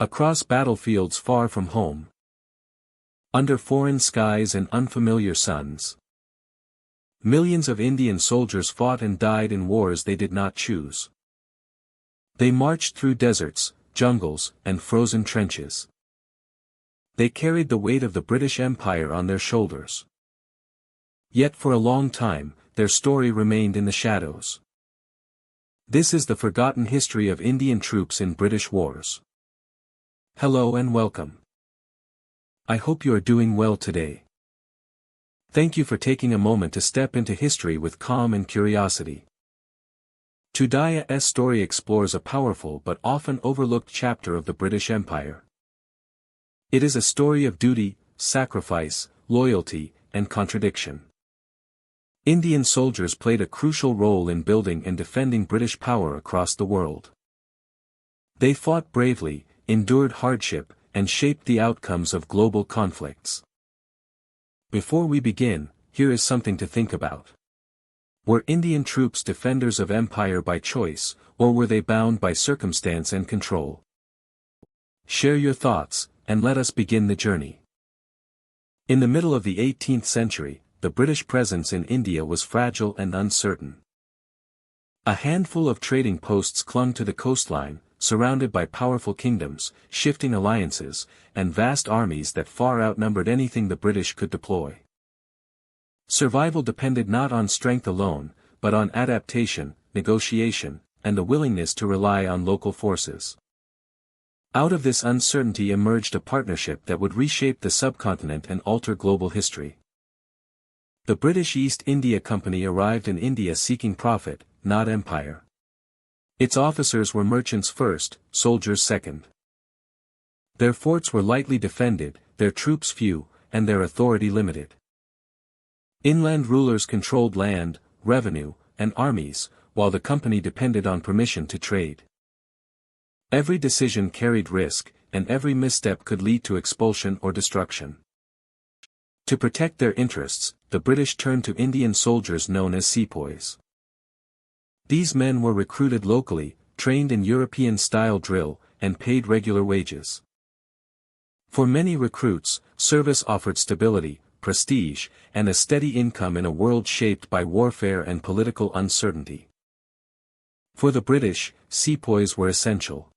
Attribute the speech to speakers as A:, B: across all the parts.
A: Across battlefields far from home. Under foreign skies and unfamiliar suns. Millions of Indian soldiers fought and died in wars they did not choose. They marched through deserts, jungles, and frozen trenches. They carried the weight of the British Empire on their shoulders. Yet for a long time, their story remained in the shadows. This is the forgotten history of Indian troops in British wars. Hello and welcome. I hope you are doing well today. Thank you for taking a moment to step into history with calm and curiosity. Today's story explores a powerful but often overlooked chapter of the British Empire. It is a story of duty, sacrifice, loyalty, and contradiction. Indian soldiers played a crucial role in building and defending British power across the world. They fought bravely, endured hardship, and shaped the outcomes of global conflicts. Before we begin, here is something to think about. Were Indian troops defenders of empire by choice, or were they bound by circumstance and control? Share your thoughts, and let us begin the journey. In the middle of the 18th century, the British presence in India was fragile and uncertain. A handful of trading posts clung to the coastline, surrounded by powerful kingdoms, shifting alliances, and vast armies that far outnumbered anything the British could deploy. Survival depended not on strength alone, but on adaptation, negotiation, and the willingness to rely on local forces. Out of this uncertainty emerged a partnership that would reshape the subcontinent and alter global history. The British East India Company arrived in India seeking profit, not empire. Its officers were merchants first, soldiers second. Their forts were lightly defended, their troops few, and their authority limited. Inland rulers controlled land, revenue, and armies, while the company depended on permission to trade. Every decision carried risk, and every misstep could lead to expulsion or destruction. To protect their interests, the British turned to Indian soldiers known as sepoys. These men were recruited locally, trained in European-style drill, and paid regular wages. For many recruits, service offered stability, prestige, and a steady income in a world shaped by warfare and political uncertainty. For the British, sepoys were essential.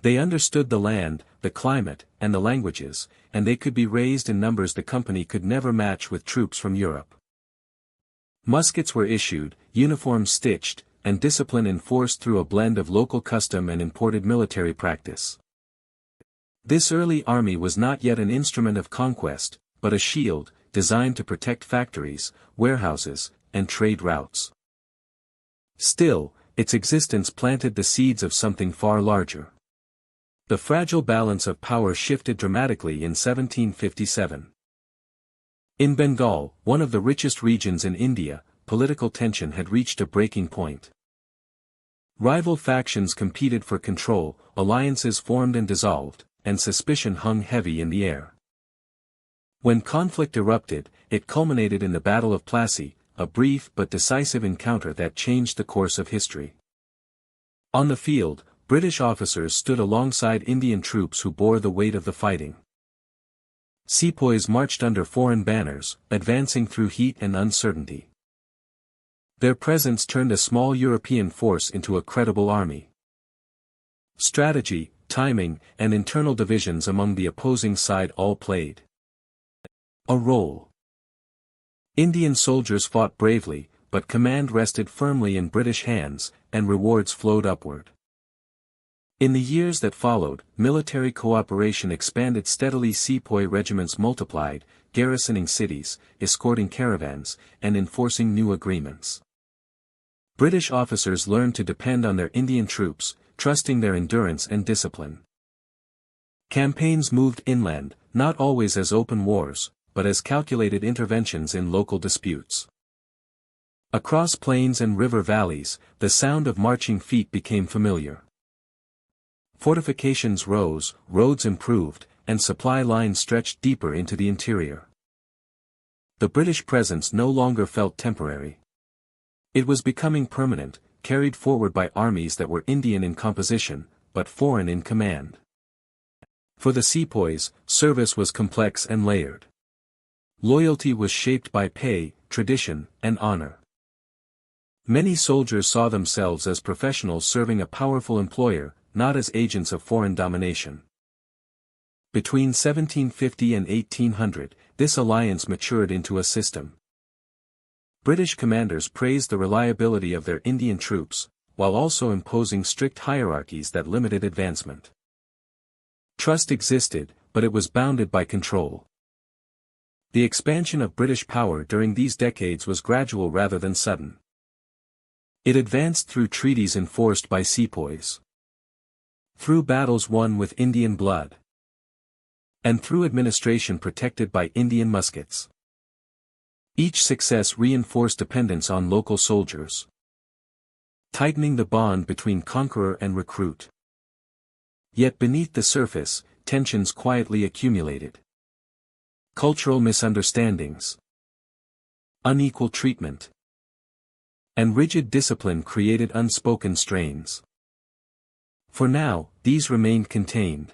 A: They understood the land, the climate, and the languages, and they could be raised in numbers the company could never match with troops from Europe. Muskets were issued, uniforms stitched, and discipline enforced through a blend of local custom and imported military practice. This early army was not yet an instrument of conquest, but a shield, designed to protect factories, warehouses, and trade routes. Still, its existence planted the seeds of something far larger. The fragile balance of power shifted dramatically in 1757. In Bengal, one of the richest regions in India, political tension had reached a breaking point. Rival factions competed for control, alliances formed and dissolved, and suspicion hung heavy in the air. When conflict erupted, it culminated in the Battle of Plassey, a brief but decisive encounter that changed the course of history. On the field, British officers stood alongside Indian troops who bore the weight of the fighting. Sepoys marched under foreign banners, advancing through heat and uncertainty. Their presence turned a small European force into a credible army. Strategy, timing, and internal divisions among the opposing side all played a role. Indian soldiers fought bravely, but command rested firmly in British hands, and rewards flowed upward. In the years that followed, military cooperation expanded steadily. Sepoy regiments multiplied, garrisoning cities, escorting caravans, and enforcing new agreements. British officers learned to depend on their Indian troops, trusting their endurance and discipline. Campaigns moved inland, not always as open wars, but as calculated interventions in local disputes. Across plains and river valleys, the sound of marching feet became familiar. Fortifications rose, roads improved, and supply lines stretched deeper into the interior. The British presence no longer felt temporary. It was becoming permanent, carried forward by armies that were Indian in composition, but foreign in command. For the sepoys, service was complex and layered. Loyalty was shaped by pay, tradition, and honor. Many soldiers saw themselves as professionals serving a powerful employer, not as agents of foreign domination. Between 1750 and 1800, this alliance matured into a system. British commanders praised the reliability of their Indian troops, while also imposing strict hierarchies that limited advancement. Trust existed, but it was bounded by control. The expansion of British power during these decades was gradual rather than sudden. It advanced through treaties enforced by sepoys, through battles won with Indian blood, and through administration protected by Indian muskets. Each success reinforced dependence on local soldiers, tightening the bond between conqueror and recruit. Yet beneath the surface, tensions quietly accumulated. Cultural misunderstandings, unequal treatment, and rigid discipline created unspoken strains. For now, these remained contained,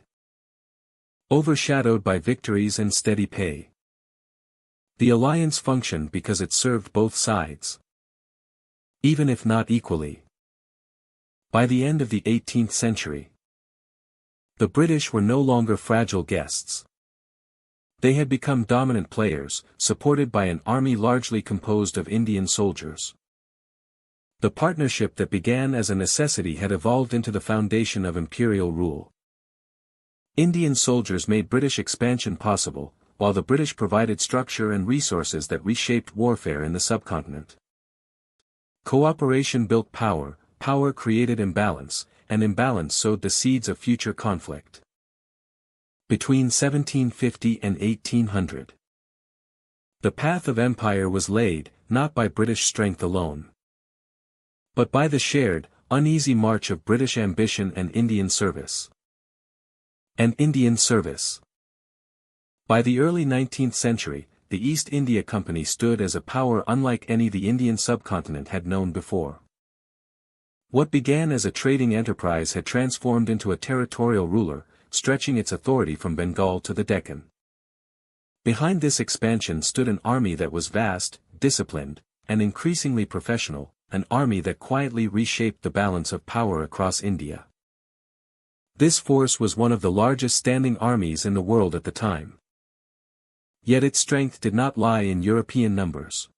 A: overshadowed by victories and steady pay. The alliance functioned because it served both sides, even if not equally. By the end of the 18th century, the British were no longer fragile guests. They had become dominant players, supported by an army largely composed of Indian soldiers. The partnership that began as a necessity had evolved into the foundation of imperial rule. Indian soldiers made British expansion possible, while the British provided structure and resources that reshaped warfare in the subcontinent. Cooperation built power, power created imbalance, and imbalance sowed the seeds of future conflict. Between 1750 and 1800, the path of empire was laid, not by British strength alone, but by the shared, uneasy march of British ambition and Indian service. And Indian service. By the early 19th century, the East India Company stood as a power unlike any the Indian subcontinent had known before. What began as a trading enterprise had transformed into a territorial ruler, stretching its authority from Bengal to the Deccan. Behind this expansion stood an army that was vast, disciplined, and increasingly professional, an army that quietly reshaped the balance of power across India. This force was one of the largest standing armies in the world at the time. Yet its strength did not lie in European numbers.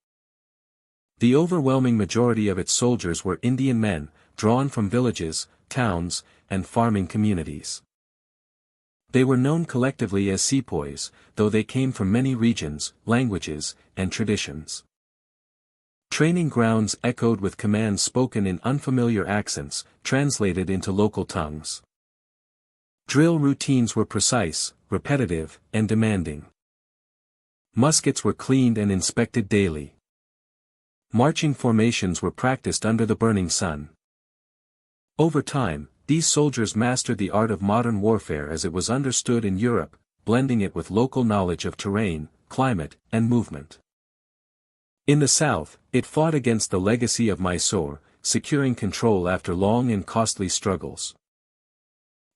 A: The overwhelming majority of its soldiers were Indian men, drawn from villages, towns, and farming communities. They were known collectively as sepoys, though they came from many regions, languages, and traditions. Training grounds echoed with commands spoken in unfamiliar accents, translated into local tongues. Drill routines were precise, repetitive, and demanding. Muskets were cleaned and inspected daily. Marching formations were practiced under the burning sun. Over time, these soldiers mastered the art of modern warfare as it was understood in Europe, blending it with local knowledge of terrain, climate, and movement. In the south, it fought against the legacy of Mysore, securing control after long and costly struggles.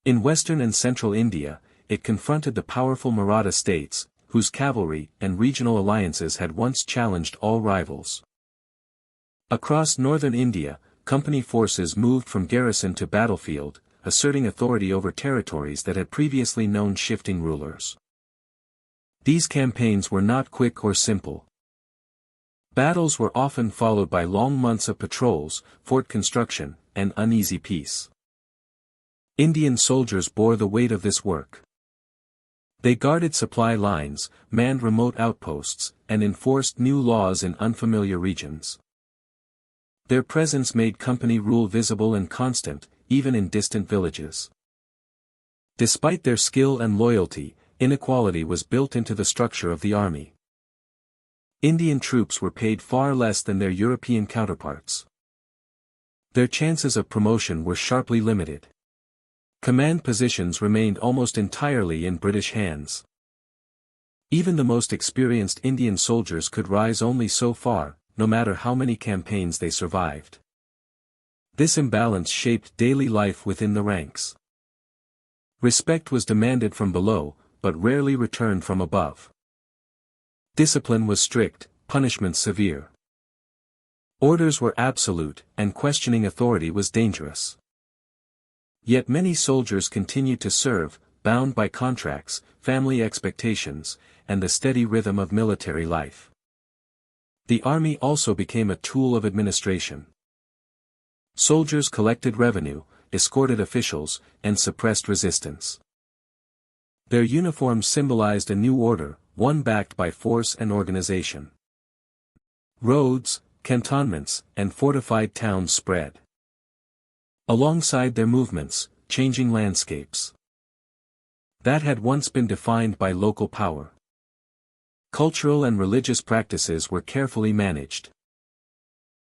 A: In western and central India, it confronted the powerful Maratha states, whose cavalry and regional alliances had once challenged all rivals. Across northern India, company forces moved from garrison to battlefield, asserting authority over territories that had previously known shifting rulers. These campaigns were not quick or simple. Battles were often followed by long months of patrols, fort construction, and uneasy peace. Indian soldiers bore the weight of this work. They guarded supply lines, manned remote outposts, and enforced new laws in unfamiliar regions. Their presence made company rule visible and constant, even in distant villages. Despite their skill and loyalty, inequality was built into the structure of the army. Indian troops were paid far less than their European counterparts. Their chances of promotion were sharply limited. Command positions remained almost entirely in British hands. Even the most experienced Indian soldiers could rise only so far, no matter how many campaigns they survived. This imbalance shaped daily life within the ranks. Respect was demanded from below, but rarely returned from above. Discipline was strict, punishments severe. Orders were absolute, and questioning authority was dangerous. Yet many soldiers continued to serve, bound by contracts, family expectations, and the steady rhythm of military life. The army also became a tool of administration. Soldiers collected revenue, escorted officials, and suppressed resistance. Their uniforms symbolized a new order, one backed by force and organization. Roads, cantonments, and fortified towns spread. Alongside their movements, changing landscapes that had once been defined by local power. Cultural and religious practices were carefully managed.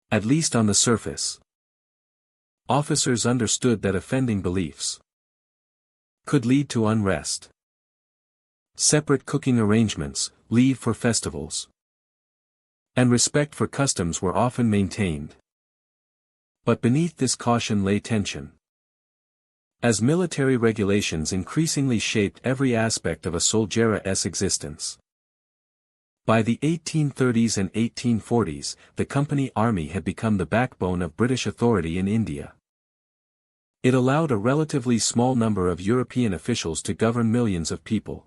A: At least on the surface. Officers understood that offending beliefs could lead to unrest. Separate cooking arrangements, leave for festivals, and respect for customs were often maintained. But beneath this caution lay tension. As military regulations increasingly shaped every aspect of a soldier's existence. By the 1830s and 1840s, the company army had become the backbone of British authority in India. It allowed a relatively small number of European officials to govern millions of people.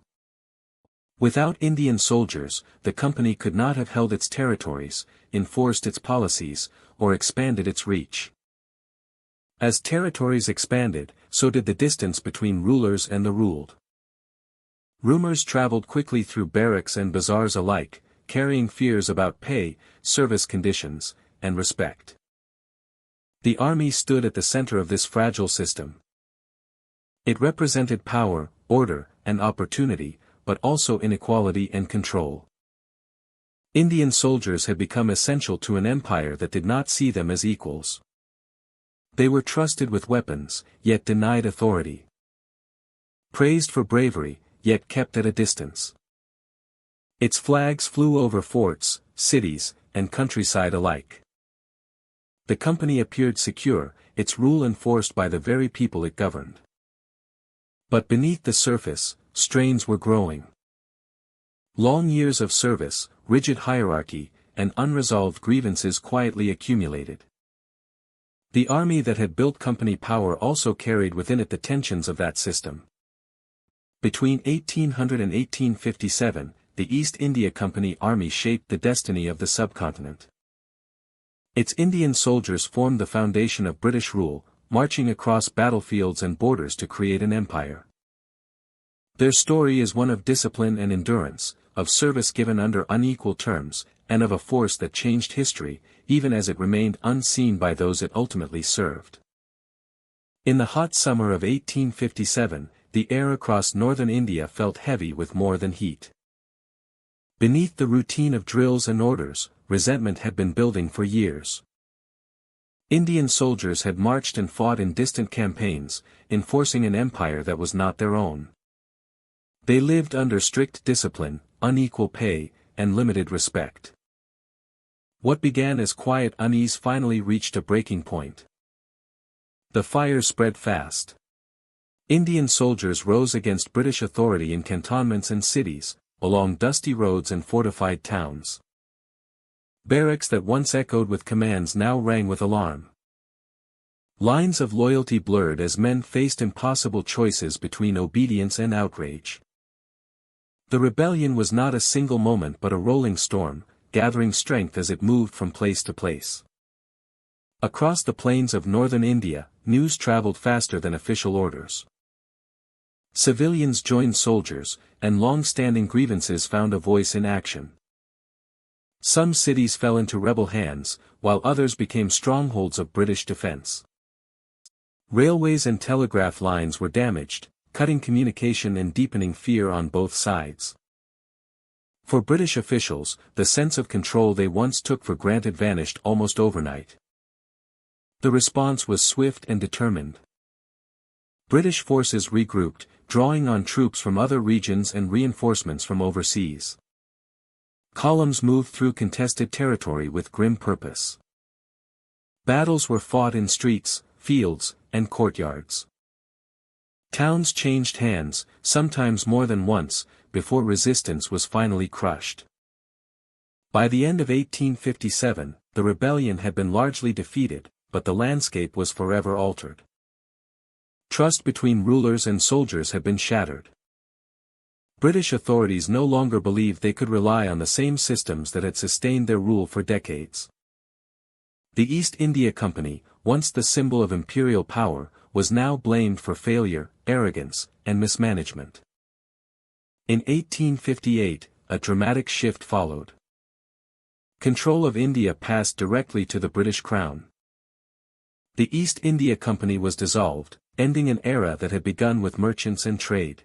A: Without Indian soldiers, the company could not have held its territories, enforced its policies, or expanded its reach. As territories expanded, so did the distance between rulers and the ruled. Rumors traveled quickly through barracks and bazaars alike, carrying fears about pay, service conditions, and respect. The army stood at the center of this fragile system. It represented power, order, and opportunity, but also inequality and control. Indian soldiers had become essential to an empire that did not see them as equals. They were trusted with weapons, yet denied authority. Praised for bravery, yet kept at a distance. Its flags flew over forts, cities, and countryside alike. The company appeared secure, its rule enforced by the very people it governed. But beneath the surface, strains were growing. Long years of service, rigid hierarchy, and unresolved grievances quietly accumulated. The army that had built company power also carried within it the tensions of that system. Between 1800 and 1857, the East India Company Army shaped the destiny of the subcontinent. Its Indian soldiers formed the foundation of British rule, marching across battlefields and borders to create an empire. Their story is one of discipline and endurance, of service given under unequal terms, and of a force that changed history, even as it remained unseen by those it ultimately served. In the hot summer of 1857, the air across northern India felt heavy with more than heat. Beneath the routine of drills and orders, resentment had been building for years. Indian soldiers had marched and fought in distant campaigns, enforcing an empire that was not their own. They lived under strict discipline, unequal pay, and limited respect. What began as quiet unease finally reached a breaking point. The fire spread fast. Indian soldiers rose against British authority in cantonments and cities, along dusty roads and fortified towns. Barracks that once echoed with commands now rang with alarm. Lines of loyalty blurred as men faced impossible choices between obedience and outrage. The rebellion was not a single moment but a rolling storm, gathering strength as it moved from place to place. Across the plains of northern India, news traveled faster than official orders. Civilians joined soldiers, and long-standing grievances found a voice in action. Some cities fell into rebel hands, while others became strongholds of British defense. Railways and telegraph lines were damaged, cutting communication and deepening fear on both sides. For British officials, the sense of control they once took for granted vanished almost overnight. The response was swift and determined. British forces regrouped, drawing on troops from other regions and reinforcements from overseas. Columns moved through contested territory with grim purpose. Battles were fought in streets, fields, and courtyards. Towns changed hands, sometimes more than once, before resistance was finally crushed. By the end of 1857, the rebellion had been largely defeated, but the landscape was forever altered. Trust between rulers and soldiers had been shattered. British authorities no longer believed they could rely on the same systems that had sustained their rule for decades. The East India Company, once the symbol of imperial power, was now blamed for failure, arrogance, and mismanagement. In 1858, a dramatic shift followed. Control of India passed directly to the British Crown. The East India Company was dissolved, ending an era that had begun with merchants and trade.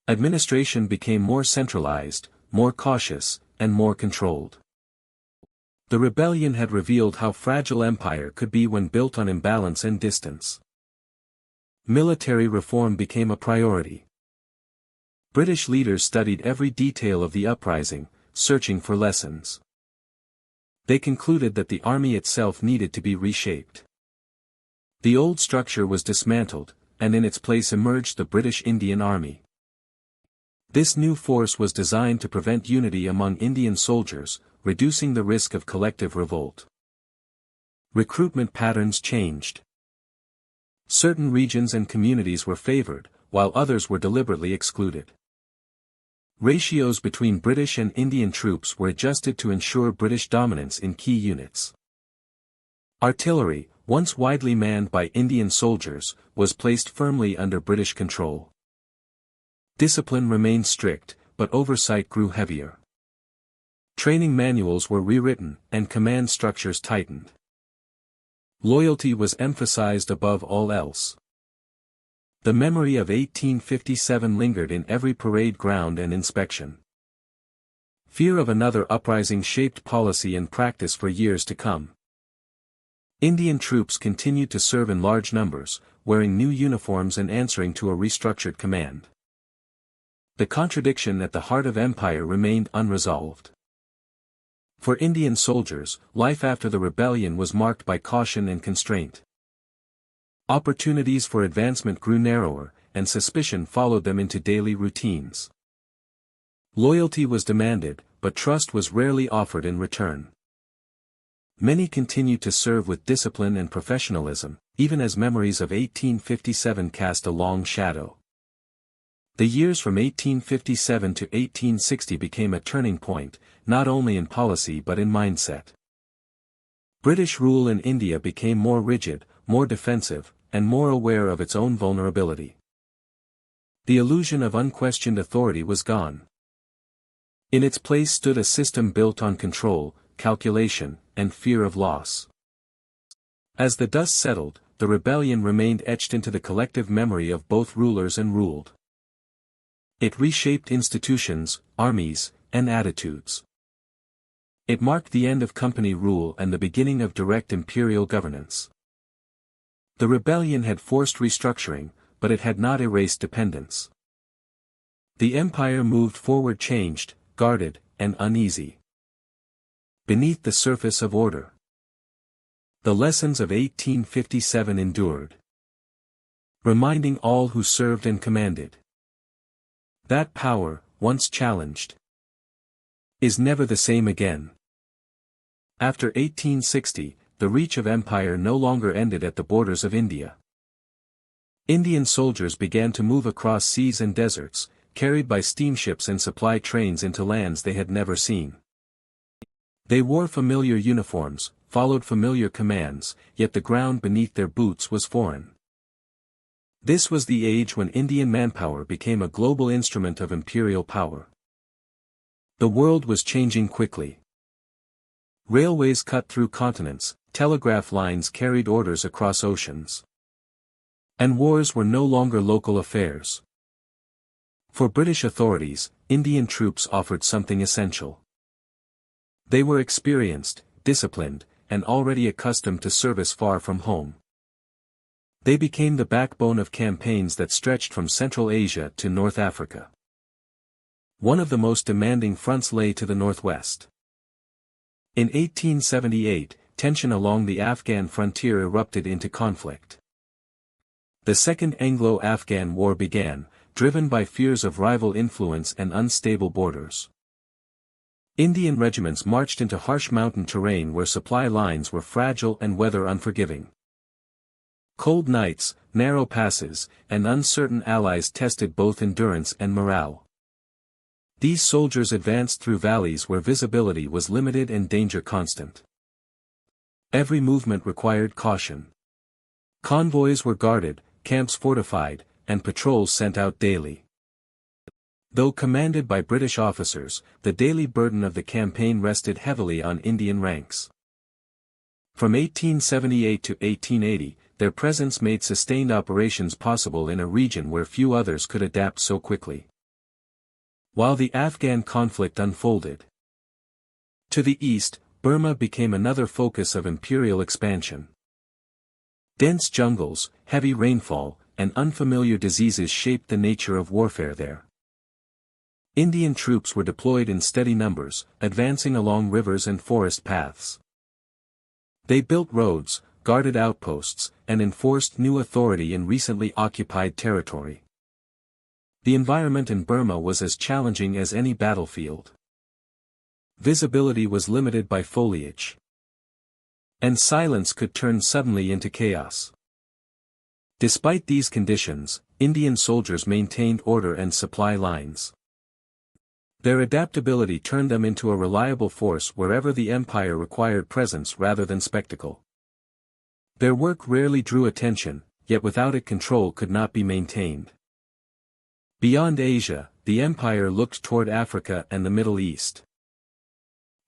A: Administration became more centralized, more cautious, and more controlled. The rebellion had revealed how fragile empire could be when built on imbalance and distance. Military reform became a priority. British leaders studied every detail of the uprising, searching for lessons. They concluded that the army itself needed to be reshaped. The old structure was dismantled, and in its place emerged the British Indian Army. This new force was designed to prevent unity among Indian soldiers, reducing the risk of collective revolt. Recruitment patterns changed. Certain regions and communities were favored, while others were deliberately excluded. Ratios between British and Indian troops were adjusted to ensure British dominance in key units. Artillery, once widely manned by Indian soldiers, was placed firmly under British control. Discipline remained strict, but oversight grew heavier. Training manuals were rewritten, and command structures tightened. Loyalty was emphasized above all else. The memory of 1857 lingered in every parade ground and inspection. Fear of another uprising shaped policy and practice for years to come. Indian troops continued to serve in large numbers, wearing new uniforms and answering to a restructured command. The contradiction at the heart of empire remained unresolved. For Indian soldiers, life after the rebellion was marked by caution and constraint. Opportunities for advancement grew narrower, and suspicion followed them into daily routines. Loyalty was demanded, but trust was rarely offered in return. Many continued to serve with discipline and professionalism, even as memories of 1857 cast a long shadow. The years from 1857 to 1860 became a turning point, not only in policy but in mindset. British rule in India became more rigid, more defensive, and more aware of its own vulnerability. The illusion of unquestioned authority was gone. In its place stood a system built on control, calculation, and fear of loss. As the dust settled, the rebellion remained etched into the collective memory of both rulers and ruled. It reshaped institutions, armies, and attitudes. It marked the end of company rule and the beginning of direct imperial governance. The rebellion had forced restructuring, but it had not erased dependence. The empire moved forward changed, guarded, and uneasy. Beneath the surface of order. The lessons of 1857 endured. Reminding all who served and commanded that power, once challenged, is never the same again. After 1860, the reach of empire no longer ended at the borders of India. Indian soldiers began to move across seas and deserts, carried by steamships and supply trains into lands they had never seen. They wore familiar uniforms, followed familiar commands, yet the ground beneath their boots was foreign. This was the age when Indian manpower became a global instrument of imperial power. The world was changing quickly. Railways cut through continents, telegraph lines carried orders across oceans. And wars were no longer local affairs. For British authorities, Indian troops offered something essential. They were experienced, disciplined, and already accustomed to service far from home. They became the backbone of campaigns that stretched from Central Asia to North Africa. One of the most demanding fronts lay to the northwest. In 1878, tension along the Afghan frontier erupted into conflict. The Second Anglo-Afghan War began, driven by fears of rival influence and unstable borders. Indian regiments marched into harsh mountain terrain where supply lines were fragile and weather unforgiving. Cold nights, narrow passes, and uncertain allies tested both endurance and morale. These soldiers advanced through valleys where visibility was limited and danger constant. Every movement required caution. Convoys were guarded, camps fortified, and patrols sent out daily. Though commanded by British officers, the daily burden of the campaign rested heavily on Indian ranks. From 1878 to 1880, their presence made sustained operations possible in a region where few others could adapt so quickly. While the Afghan conflict unfolded. To the east, Burma became another focus of imperial expansion. Dense jungles, heavy rainfall, and unfamiliar diseases shaped the nature of warfare there. Indian troops were deployed in steady numbers, advancing along rivers and forest paths. They built roads, guarded outposts, and enforced new authority in recently occupied territory. The environment in Burma was as challenging as any battlefield. Visibility was limited by foliage. And silence could turn suddenly into chaos. Despite these conditions, Indian soldiers maintained order and supply lines. Their adaptability turned them into a reliable force wherever the empire required presence rather than spectacle. Their work rarely drew attention, yet without it control could not be maintained. Beyond Asia, the empire looked toward Africa and the Middle East.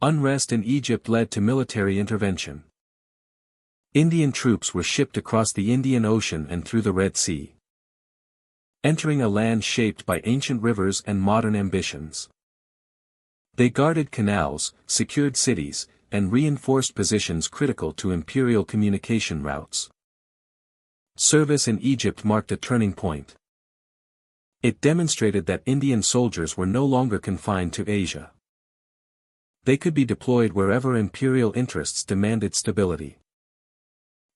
A: Unrest in Egypt led to military intervention. Indian troops were shipped across the Indian Ocean and through the Red Sea, entering a land shaped by ancient rivers and modern ambitions. They guarded canals, secured cities, and reinforced positions critical to imperial communication routes. Service in Egypt marked a turning point. It demonstrated that Indian soldiers were no longer confined to Asia. They could be deployed wherever imperial interests demanded stability.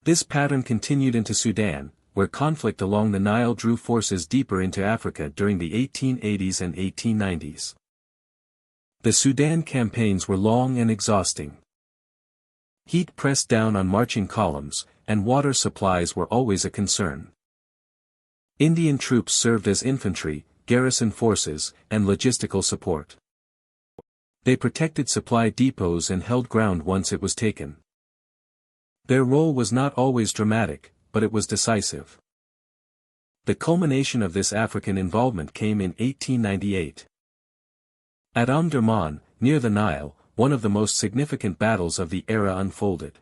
A: This pattern continued into Sudan, where conflict along the Nile drew forces deeper into Africa during the 1880s and 1890s. The Sudan campaigns were long and exhausting. Heat pressed down on marching columns, and water supplies were always a concern. Indian troops served as infantry, garrison forces, and logistical support. They protected supply depots and held ground once it was taken. Their role was not always dramatic, but it was decisive. The culmination of this African involvement came in 1898. At Omdurman, near the Nile, one of the most significant battles of the era unfolded.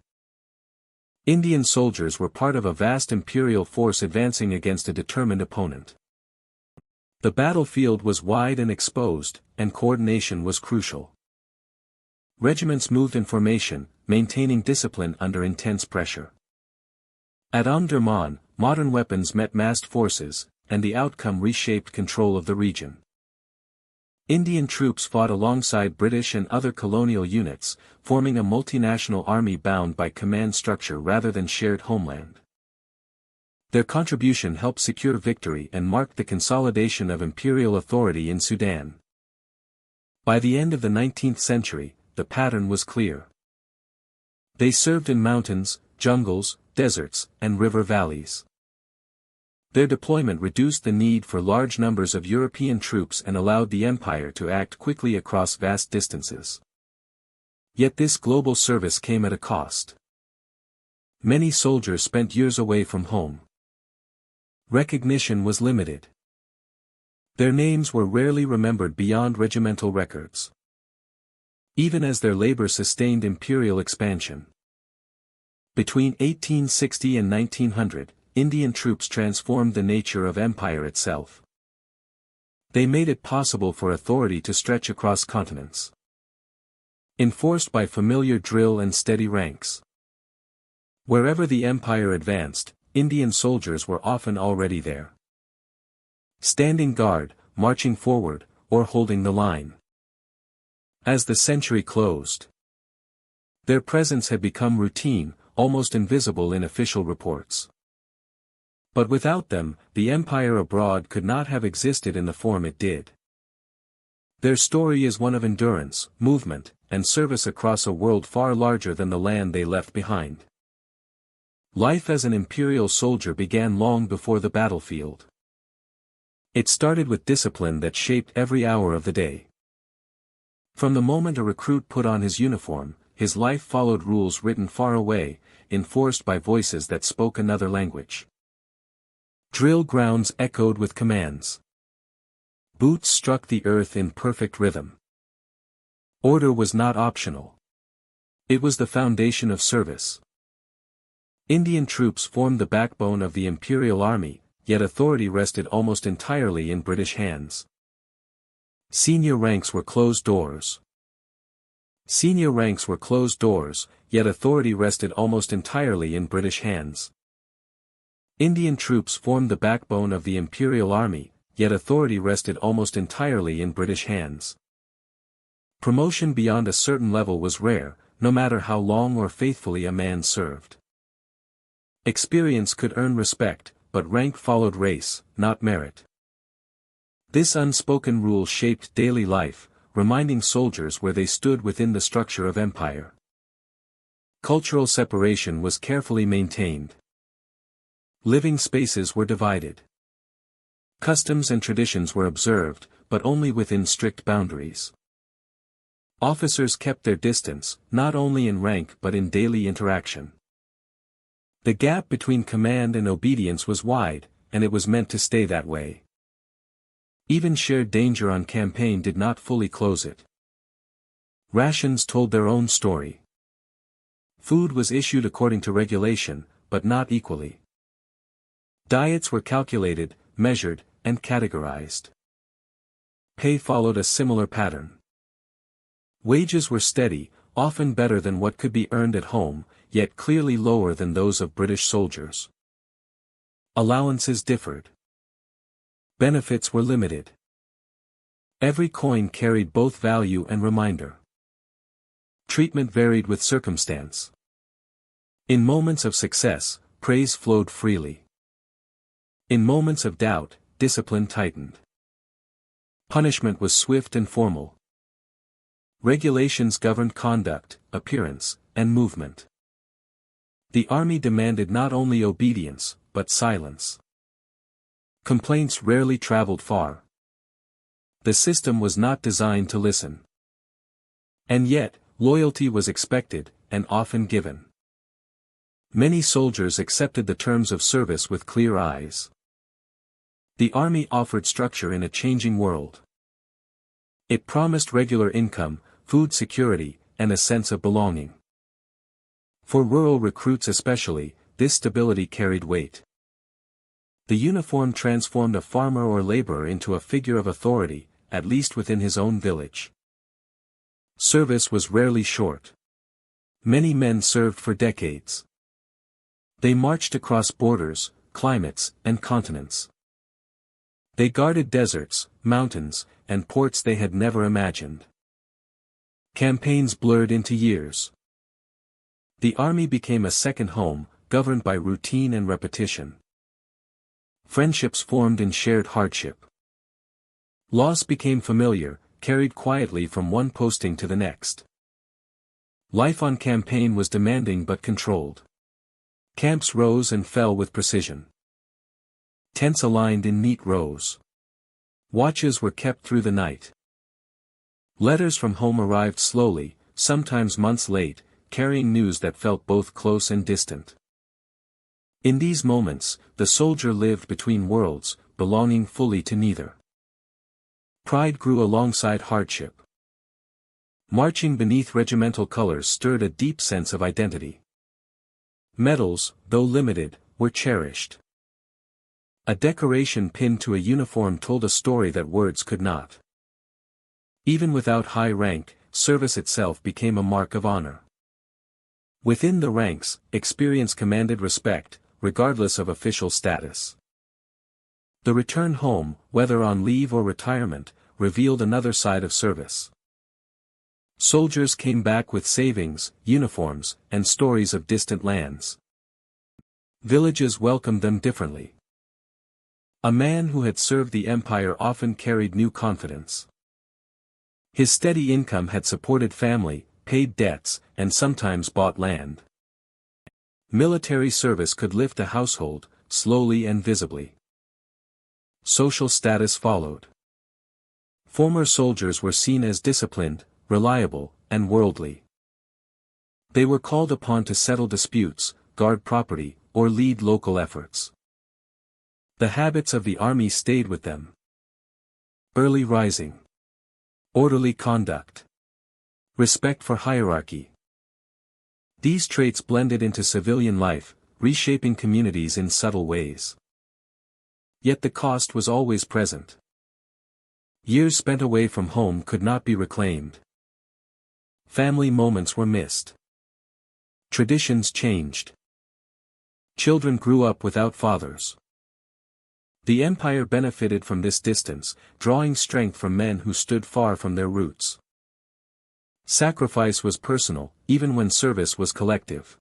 A: Indian soldiers were part of a vast imperial force advancing against a determined opponent. The battlefield was wide and exposed, and coordination was crucial. Regiments moved in formation, maintaining discipline under intense pressure. At Omdurman, modern weapons met massed forces, and the outcome reshaped control of the region. Indian troops fought alongside British and other colonial units, forming a multinational army bound by command structure rather than shared homeland. Their contribution helped secure victory and marked the consolidation of imperial authority in Sudan. By the end of the 19th century, the pattern was clear. They served in mountains, jungles, deserts, and river valleys. Their deployment reduced the need for large numbers of European troops and allowed the empire to act quickly across vast distances. Yet this global service came at a cost. Many soldiers spent years away from home. Recognition was limited. Their names were rarely remembered beyond regimental records. Even as their labor sustained imperial expansion. Between 1860 and 1900, Indian troops transformed the nature of empire itself. They made it possible for authority to stretch across continents. Enforced by familiar drill and steady ranks. Wherever the empire advanced, Indian soldiers were often already there. Standing guard, marching forward, or holding the line. As the century closed, their presence had become routine, almost invisible in official reports. But without them, the empire abroad could not have existed in the form it did. Their story is one of endurance, movement, and service across a world far larger than the land they left behind. Life as an imperial soldier began long before the battlefield. It started with discipline that shaped every hour of the day. From the moment a recruit put on his uniform, his life followed rules written far away, enforced by voices that spoke another language. Drill grounds echoed with commands. Boots struck the earth in perfect rhythm. Order was not optional. It was the foundation of service. Indian troops formed the backbone of the imperial army, yet authority rested almost entirely in British hands. Senior ranks were closed doors. Senior ranks were closed doors, yet authority rested almost entirely in British hands. Indian troops formed the backbone of the imperial army, yet authority rested almost entirely in British hands. Promotion beyond a certain level was rare, no matter how long or faithfully a man served. Experience could earn respect, but rank followed race, not merit. This unspoken rule shaped daily life, reminding soldiers where they stood within the structure of empire. Cultural separation was carefully maintained. Living spaces were divided. Customs and traditions were observed, but only within strict boundaries. Officers kept their distance, not only in rank but in daily interaction. The gap between command and obedience was wide, and it was meant to stay that way. Even shared danger on campaign did not fully close it. Rations told their own story. Food was issued according to regulation, but not equally. Diets were calculated, measured, and categorized. Pay followed a similar pattern. Wages were steady, often better than what could be earned at home, yet clearly lower than those of British soldiers. Allowances differed. Benefits were limited. Every coin carried both value and reminder. Treatment varied with circumstance. In moments of success, praise flowed freely. In moments of doubt, discipline tightened. Punishment was swift and formal. Regulations governed conduct, appearance, and movement. The army demanded not only obedience, but silence. Complaints rarely traveled far. The system was not designed to listen. And yet, loyalty was expected, and often given. Many soldiers accepted the terms of service with clear eyes. The army offered structure in a changing world. It promised regular income, food security, and a sense of belonging. For rural recruits especially, this stability carried weight. The uniform transformed a farmer or laborer into a figure of authority, at least within his own village. Service was rarely short. Many men served for decades. They marched across borders, climates, and continents. They guarded deserts, mountains, and ports they had never imagined. Campaigns blurred into years. The army became a second home, governed by routine and repetition. Friendships formed in shared hardship. Loss became familiar, carried quietly from one posting to the next. Life on campaign was demanding but controlled. Camps rose and fell with precision. Tents aligned in neat rows. Watches were kept through the night. Letters from home arrived slowly, sometimes months late, carrying news that felt both close and distant. In these moments, the soldier lived between worlds, belonging fully to neither. Pride grew alongside hardship. Marching beneath regimental colors stirred a deep sense of identity. Medals, though limited, were cherished. A decoration pinned to a uniform told a story that words could not. Even without high rank, service itself became a mark of honor. Within the ranks, experience commanded respect, regardless of official status. The return home, whether on leave or retirement, revealed another side of service. Soldiers came back with savings, uniforms, and stories of distant lands. Villages welcomed them differently. A man who had served the empire often carried new confidence. His steady income had supported family, paid debts, and sometimes bought land. Military service could lift a household, slowly and visibly. Social status followed. Former soldiers were seen as disciplined, reliable, and worldly. They were called upon to settle disputes, guard property, or lead local efforts. The habits of the army stayed with them. Early rising. Orderly conduct. Respect for hierarchy. These traits blended into civilian life, reshaping communities in subtle ways. Yet the cost was always present. Years spent away from home could not be reclaimed. Family moments were missed. Traditions changed. Children grew up without fathers. The empire benefited from this distance, drawing strength from men who stood far from their roots. Sacrifice was personal, even when service was collective.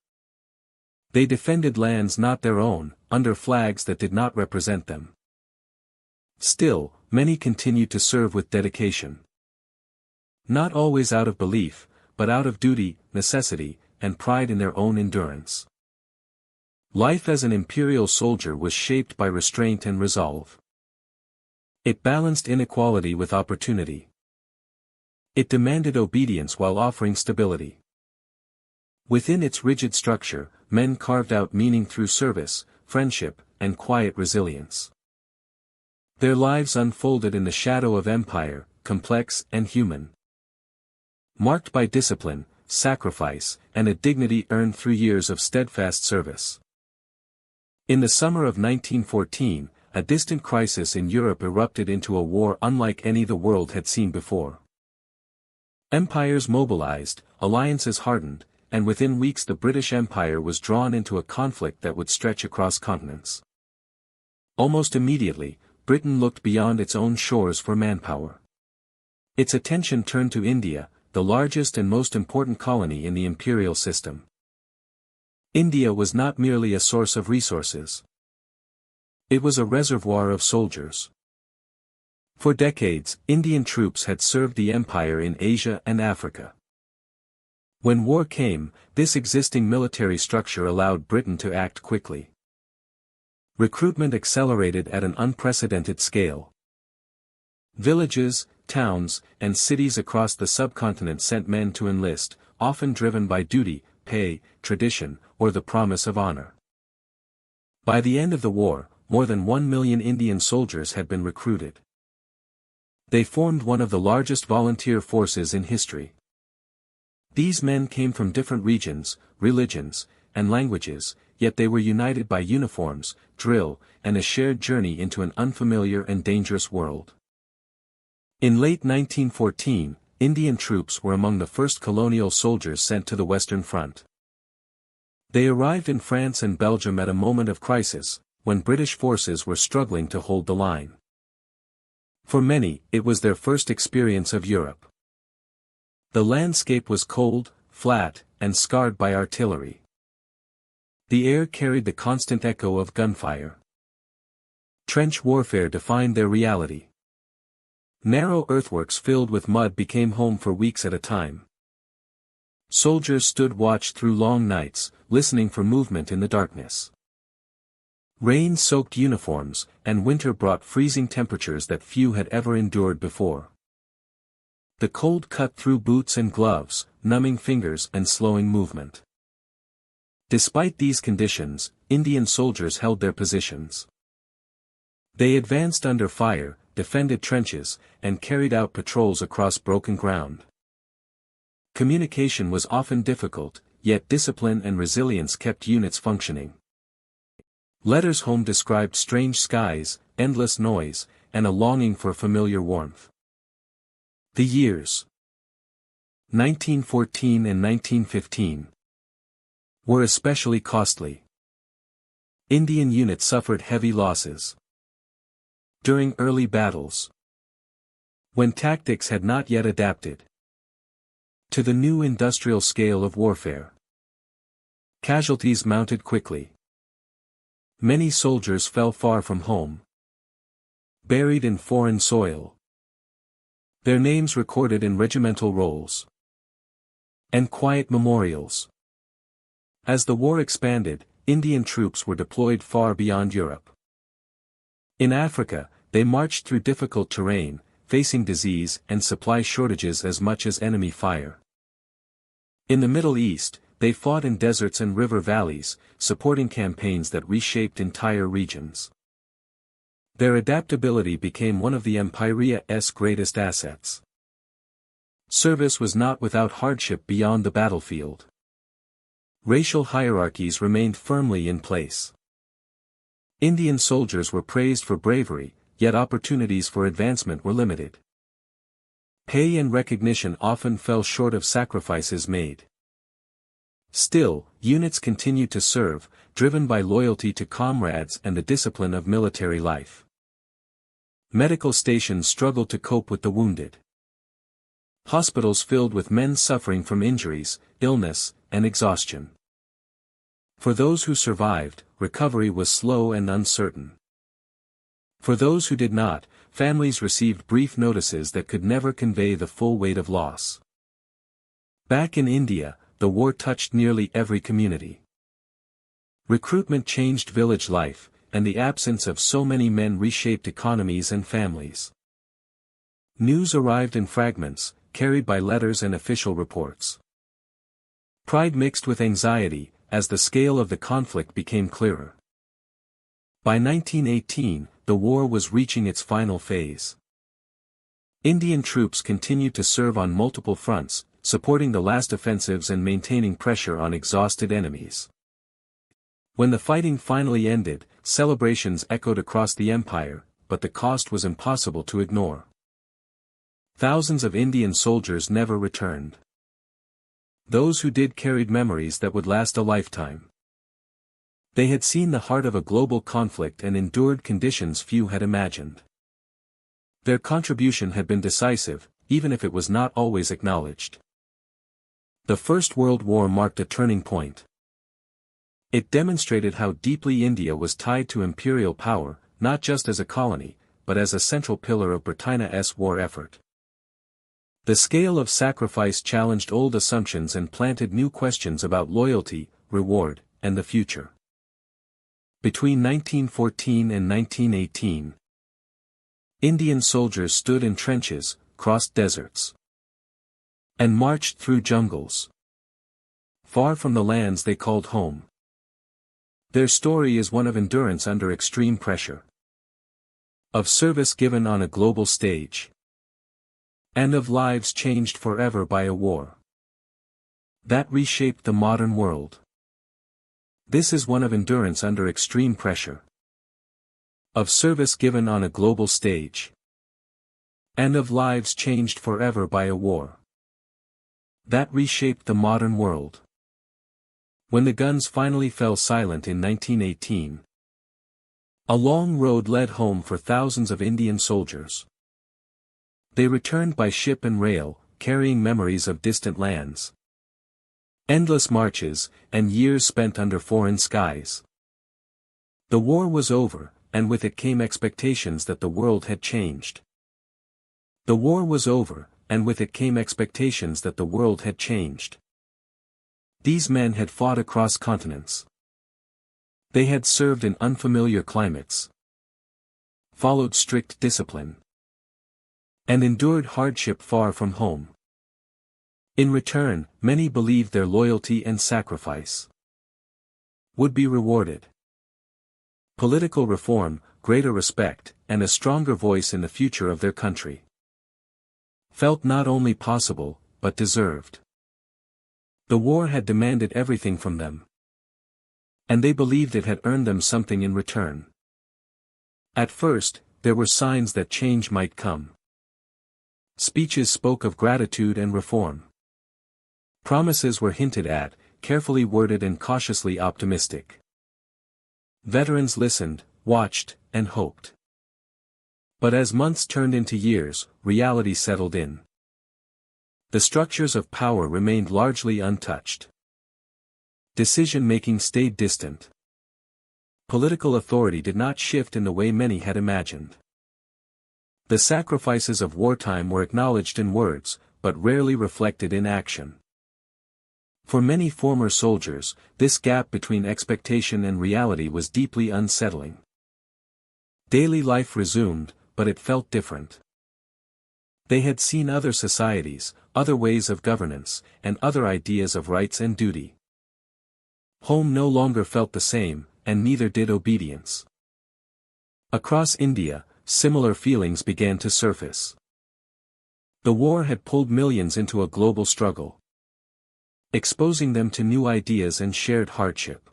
A: They defended lands not their own, under flags that did not represent them. Still, many continued to serve with dedication. Not always out of belief, but out of duty, necessity, and pride in their own endurance. Life as an imperial soldier was shaped by restraint and resolve. It balanced inequality with opportunity. It demanded obedience while offering stability. Within its rigid structure, men carved out meaning through service, friendship, and quiet resilience. Their lives unfolded in the shadow of empire, complex and human. Marked by discipline, sacrifice, and a dignity earned through years of steadfast service. In the summer of 1914, a distant crisis in Europe erupted into a war unlike any the world had seen before. Empires mobilized, alliances hardened, and within weeks the British Empire was drawn into a conflict that would stretch across continents. Almost immediately, Britain looked beyond its own shores for manpower. Its attention turned to India, the largest and most important colony in the imperial system. India was not merely a source of resources. It was a reservoir of soldiers. For decades, Indian troops had served the empire in Asia and Africa. When war came, this existing military structure allowed Britain to act quickly. Recruitment accelerated at an unprecedented scale. Villages, towns, and cities across the subcontinent sent men to enlist, often driven by duty, pay, tradition, or the promise of honor. By the end of the war, more than 1 million Indian soldiers had been recruited. They formed one of the largest volunteer forces in history. These men came from different regions, religions, and languages, yet they were united by uniforms, drill, and a shared journey into an unfamiliar and dangerous world. In late 1914, Indian troops were among the first colonial soldiers sent to the Western Front. They arrived in France and Belgium at a moment of crisis, when British forces were struggling to hold the line. For many, it was their first experience of Europe. The landscape was cold, flat, and scarred by artillery. The air carried the constant echo of gunfire. Trench warfare defined their reality. Narrow earthworks filled with mud became home for weeks at a time. Soldiers stood watch through long nights, listening for movement in the darkness. Rain soaked uniforms, and winter brought freezing temperatures that few had ever endured before. The cold cut through boots and gloves, numbing fingers and slowing movement. Despite these conditions, Indian soldiers held their positions. They advanced under fire, defended trenches, and carried out patrols across broken ground. Communication was often difficult, yet discipline and resilience kept units functioning. Letters home described strange skies, endless noise, and a longing for familiar warmth. The years 1914 and 1915 were especially costly. Indian units suffered heavy losses during early battles, when tactics had not yet adapted to the new industrial scale of warfare. Casualties mounted quickly. Many soldiers fell far from home. buried in foreign soil. Their names recorded in regimental rolls and quiet memorials. As the war expanded, Indian troops were deployed far beyond Europe. In Africa, they marched through difficult terrain, facing disease and supply shortages as much as enemy fire. In the Middle East, they fought in deserts and river valleys, supporting campaigns that reshaped entire regions. Their adaptability became one of the Empire's greatest assets. Service was not without hardship beyond the battlefield. Racial hierarchies remained firmly in place. Indian soldiers were praised for bravery, yet opportunities for advancement were limited. Pay and recognition often fell short of sacrifices made. Still, units continued to serve, driven by loyalty to comrades and the discipline of military life. Medical stations struggled to cope with the wounded. Hospitals filled with men suffering from injuries, illness, and exhaustion. For those who survived, recovery was slow and uncertain. For those who did not, families received brief notices that could never convey the full weight of loss. Back in India, the war touched nearly every community. Recruitment changed village life, and the absence of so many men reshaped economies and families. News arrived in fragments, carried by letters and official reports. Pride mixed with anxiety, as the scale of the conflict became clearer. By 1918, the war was reaching its final phase. Indian troops continued to serve on multiple fronts, supporting the last offensives and maintaining pressure on exhausted enemies. When the fighting finally ended, celebrations echoed across the empire, but the cost was impossible to ignore. Thousands of Indian soldiers never returned. Those who did carried memories that would last a lifetime. They had seen the heart of a global conflict and endured conditions few had imagined. Their contribution had been decisive, even if it was not always acknowledged. The First World War marked a turning point. It demonstrated how deeply India was tied to imperial power, not just as a colony, but as a central pillar of Britannia's war effort. The scale of sacrifice challenged old assumptions and planted new questions about loyalty, reward, and the future. Between 1914 and 1918, Indian soldiers stood in trenches, crossed deserts, and marched through jungles, far from the lands they called home. Their story is one of endurance under extreme pressure, of service given on a global stage, and of lives changed forever by a war that reshaped the modern world. This is one of endurance under extreme pressure, of service given on a global stage, and of lives changed forever by a war that reshaped the modern world. When the guns finally fell silent in 1918, a long road led home for thousands of Indian soldiers. They returned by ship and rail, carrying memories of distant lands, endless marches, and years spent under foreign skies. The war was over, and with it came expectations that the world had changed. The war was over, and with it came expectations that the world had changed. These men had fought across continents. They had served in unfamiliar climates, followed strict discipline, and endured hardship far from home. In return, many believed their loyalty and sacrifice would be rewarded. Political reform, greater respect, and a stronger voice in the future of their country felt not only possible, but deserved. The war had demanded everything from them, and they believed it had earned them something in return. At first, there were signs that change might come. Speeches spoke of gratitude and reform. Promises were hinted at, carefully worded and cautiously optimistic. Veterans listened, watched, and hoped. But as months turned into years, reality settled in. The structures of power remained largely untouched. Decision-making stayed distant. Political authority did not shift in the way many had imagined. The sacrifices of wartime were acknowledged in words, but rarely reflected in action. For many former soldiers, this gap between expectation and reality was deeply unsettling. Daily life resumed, but it felt different. They had seen other societies, other ways of governance, and other ideas of rights and duty. Home no longer felt the same, and neither did obedience. Across India, similar feelings began to surface. The war had pulled millions into a global struggle, exposing them to new ideas and shared hardship.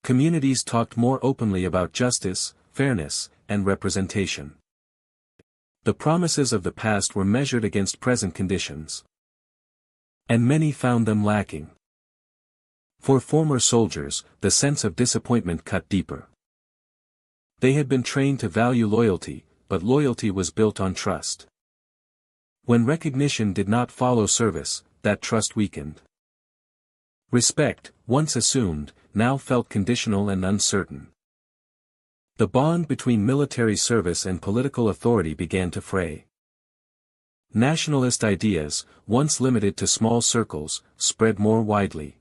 A: Communities talked more openly about justice, fairness, and representation. The promises of the past were measured against present conditions, and many found them lacking. For former soldiers, the sense of disappointment cut deeper. They had been trained to value loyalty, but loyalty was built on trust. When recognition did not follow service, that trust weakened. Respect, once assumed, now felt conditional and uncertain. The bond between military service and political authority began to fray. Nationalist ideas, once limited to small circles, spread more widely.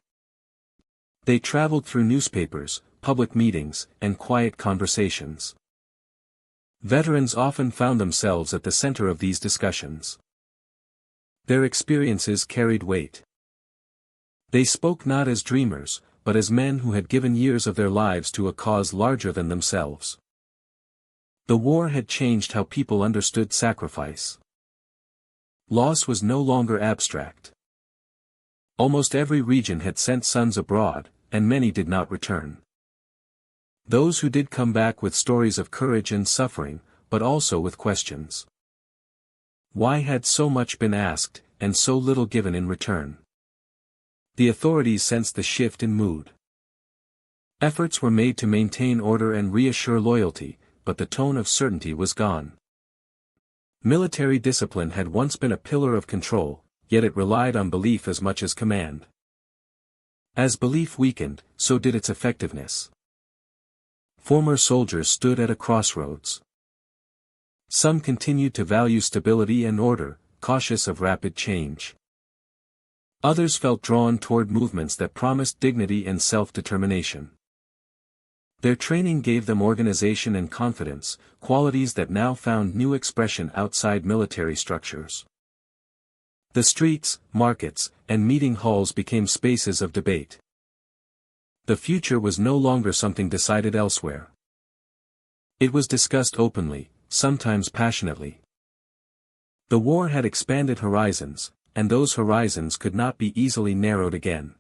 A: They traveled through newspapers, public meetings, and quiet conversations. Veterans often found themselves at the center of these discussions. Their experiences carried weight. They spoke not as dreamers, but as men who had given years of their lives to a cause larger than themselves. The war had changed how people understood sacrifice. Loss was no longer abstract. Almost every region had sent sons abroad, and many did not return. Those who did come back with stories of courage and suffering, but also with questions. Why had so much been asked, and so little given in return? The authorities sensed the shift in mood. Efforts were made to maintain order and reassure loyalty, but the tone of certainty was gone. Military discipline had once been a pillar of control, yet it relied on belief as much as command. As belief weakened, so did its effectiveness. Former soldiers stood at a crossroads. Some continued to value stability and order, cautious of rapid change. Others felt drawn toward movements that promised dignity and self-determination. Their training gave them organization and confidence, qualities that now found new expression outside military structures. The streets, markets, and meeting halls became spaces of debate. The future was no longer something decided elsewhere. It was discussed openly, sometimes passionately. The war had expanded horizons, and those horizons could not be easily narrowed again.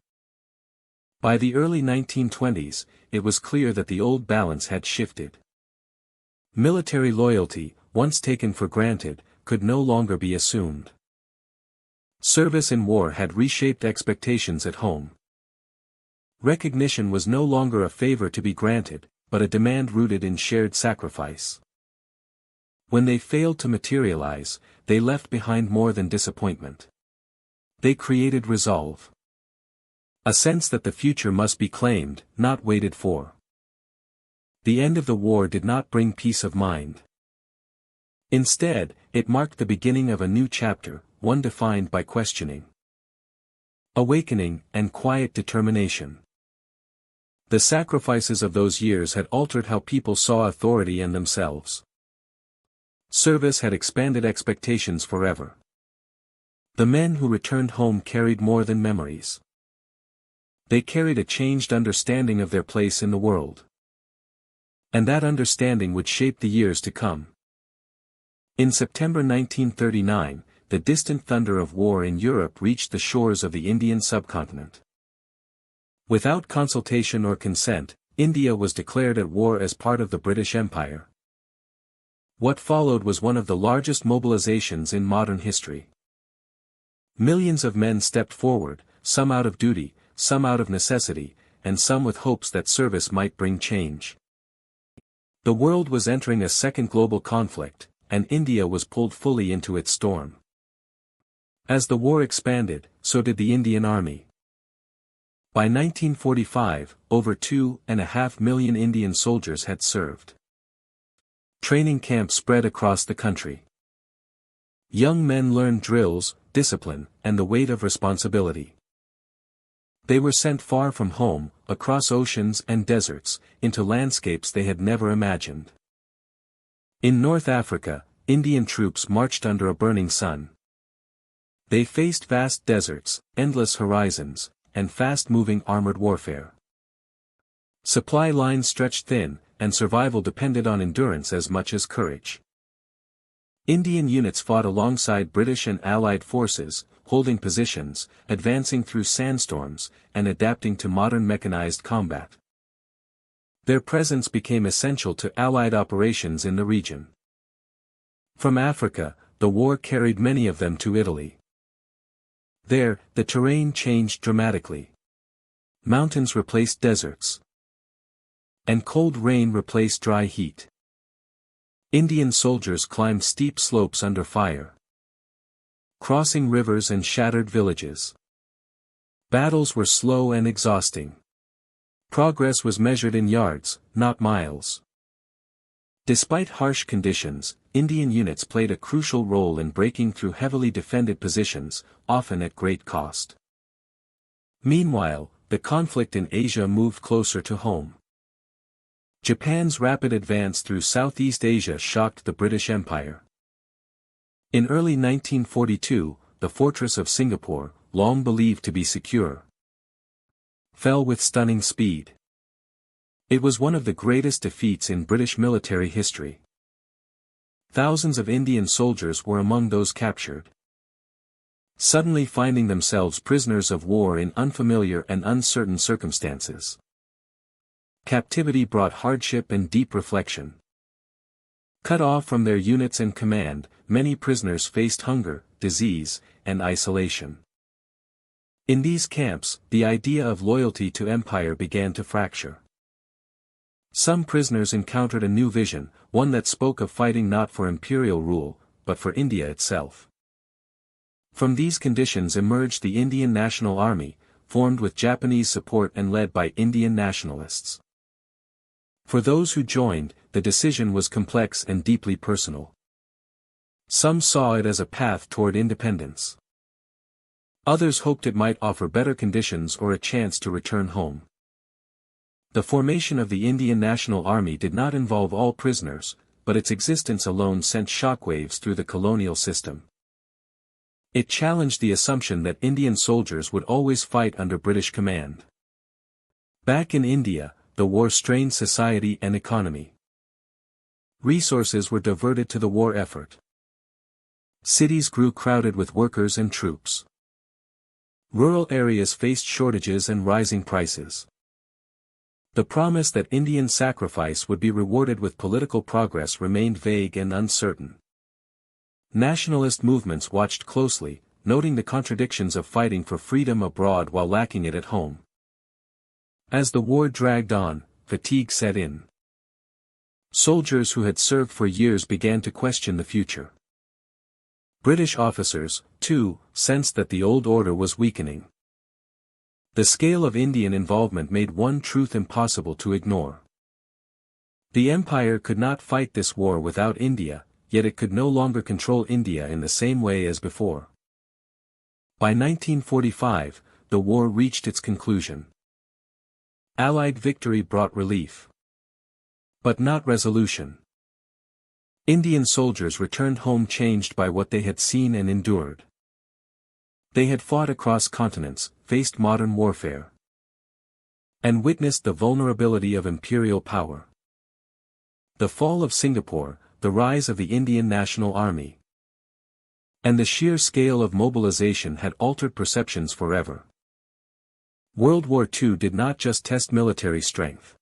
A: By the early 1920s, it was clear that the old balance had shifted. Military loyalty, once taken for granted, could no longer be assumed. Service in war had reshaped expectations at home. Recognition was no longer a favor to be granted, but a demand rooted in shared sacrifice. When they failed to materialize, they left behind more than disappointment. They created resolve. A sense that the future must be claimed, not waited for. The end of the war did not bring peace of mind. Instead, it marked the beginning of a new chapter, one defined by questioning, awakening, and quiet determination. The sacrifices of those years had altered how people saw authority and themselves. Service had expanded expectations forever. The men who returned home carried more than memories. They carried a changed understanding of their place in the world. And that understanding would shape the years to come. In September 1939, the distant thunder of war in Europe reached the shores of the Indian subcontinent. Without consultation or consent, India was declared at war as part of the British Empire. What followed was one of the largest mobilizations in modern history. Millions of men stepped forward, some out of duty, some out of necessity, and some with hopes that service might bring change. The world was entering a second global conflict, and India was pulled fully into its storm. As the war expanded, so did the Indian Army. By 1945, over 2.5 million Indian soldiers had served. Training camps spread across the country. Young men learned drills, discipline, and the weight of responsibility. They were sent far from home, across oceans and deserts, into landscapes they had never imagined. In North Africa, Indian troops marched under a burning sun. They faced vast deserts, endless horizons, and fast-moving armored warfare. Supply lines stretched thin, and survival depended on endurance as much as courage. Indian units fought alongside British and Allied forces, holding positions, advancing through sandstorms, and adapting to modern mechanized combat. Their presence became essential to Allied operations in the region. From Africa, the war carried many of them to Italy. There, the terrain changed dramatically. Mountains replaced deserts. And cold rain replaced dry heat. Indian soldiers climbed steep slopes under fire, crossing rivers and shattered villages. Battles were slow and exhausting. Progress was measured in yards, not miles. Despite harsh conditions, Indian units played a crucial role in breaking through heavily defended positions, often at great cost. Meanwhile, the conflict in Asia moved closer to home. Japan's rapid advance through Southeast Asia shocked the British Empire. In early 1942, the fortress of Singapore, long believed to be secure, fell with stunning speed. It was one of the greatest defeats in British military history. Thousands of Indian soldiers were among those captured, suddenly finding themselves prisoners of war in unfamiliar and uncertain circumstances. Captivity brought hardship and deep reflection. Cut off from their units and command, many prisoners faced hunger, disease, and isolation. In these camps, the idea of loyalty to empire began to fracture. Some prisoners encountered a new vision, one that spoke of fighting not for imperial rule, but for India itself. From these conditions emerged the Indian National Army, formed with Japanese support and led by Indian nationalists. For those who joined, the decision was complex and deeply personal. Some saw it as a path toward independence. Others hoped it might offer better conditions or a chance to return home. The formation of the Indian National Army did not involve all prisoners, but its existence alone sent shockwaves through the colonial system. It challenged the assumption that Indian soldiers would always fight under British command. Back in India, the war strained society and economy. Resources were diverted to the war effort. Cities grew crowded with workers and troops. Rural areas faced shortages and rising prices. The promise that Indian sacrifice would be rewarded with political progress remained vague and uncertain. Nationalist movements watched closely, noting the contradictions of fighting for freedom abroad while lacking it at home. As the war dragged on, fatigue set in. Soldiers who had served for years began to question the future. British officers, too, sensed that the old order was weakening. The scale of Indian involvement made one truth impossible to ignore. The empire could not fight this war without India, yet it could no longer control India in the same way as before. By 1945, the war reached its conclusion. Allied victory brought relief, but not resolution. Indian soldiers returned home changed by what they had seen and endured. They had fought across continents, faced modern warfare, and witnessed the vulnerability of imperial power. The fall of Singapore, the rise of the Indian National Army, and the sheer scale of mobilization had altered perceptions forever. World War II did not just test military strength.